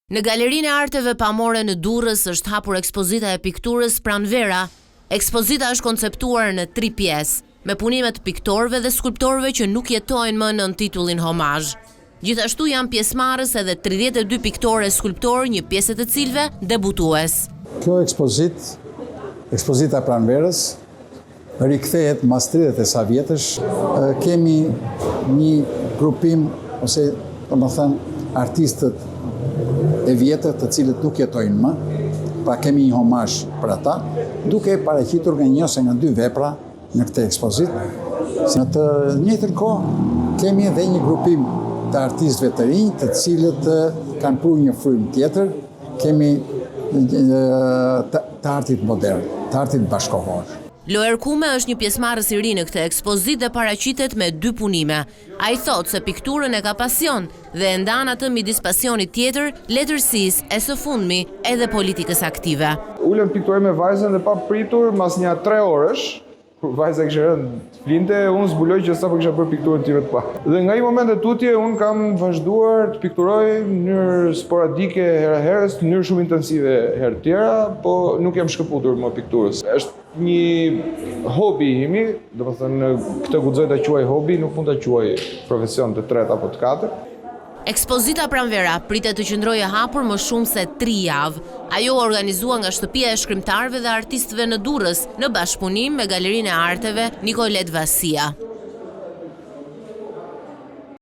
Në Galerinë e Arteve Pamore në Durrës është hapur ekspozita e pikturës Pranvera. Ekspozita është konceptuar në 3 pjesë, me punime të piktorëve dhe skulptorëve që nuk jetojnë më nën titullin homazh. Gjithashtu janë pjesëmarrës edhe 32 piktorë e skulptorë, një pjesë të cilëve debutues. Kjo ekspozita Pranverës rikthehet mas 30 e sa vjetësh. Kemi një grupim ose domethënë artistët e vjetër të cilët nuk jetojnë më, pra kemi një homazh për ata, duke paraqitur nga një ose nga 2 vepra në këtë ekspozitë. Në të njëjtën kohë kemi edhe një grupim të artistëve të rinj, të cilët kanë pru një frymë tjetër. Kemi të artit modern, të artit bashkohor. Loer Kume është një pjesëmarrës i ri në këtë ekspozitë dhe paraqitet me 2 punime. Ai thotë se pikturën e ka pasion dhe e ndan atë midis pasionit tjetër, letërsisë, e së fundmi edhe politikës aktive. Ulëm pikturoj me vajzën dhe pa pritur mas një 3 orësh, kur vajza kishte rënë flinte, unë zbuloj që sapo kisha bërë pikturën time të parë. Dhe nga ai moment e tutje unë kam vazhduar të pikturoj në mënyrë sporadike herë në mënyrë shumë intensive herë tjera, po nuk jam shkëputur më pikturës. Është një hobi imi, domethënë këtë guxoj ta quaj hobi, nuk mund ta quaj profesion të tretë apo të katërt. Ekspozita Pranvera pritet të qëndrojë hapur më shumë se 3 javë. Ajo organizua nga Shtëpia e Shkrimtarëve dhe Artistëve në Durrës, në bashkëpunim me Galerinë e Arteve Nicolet Vasia.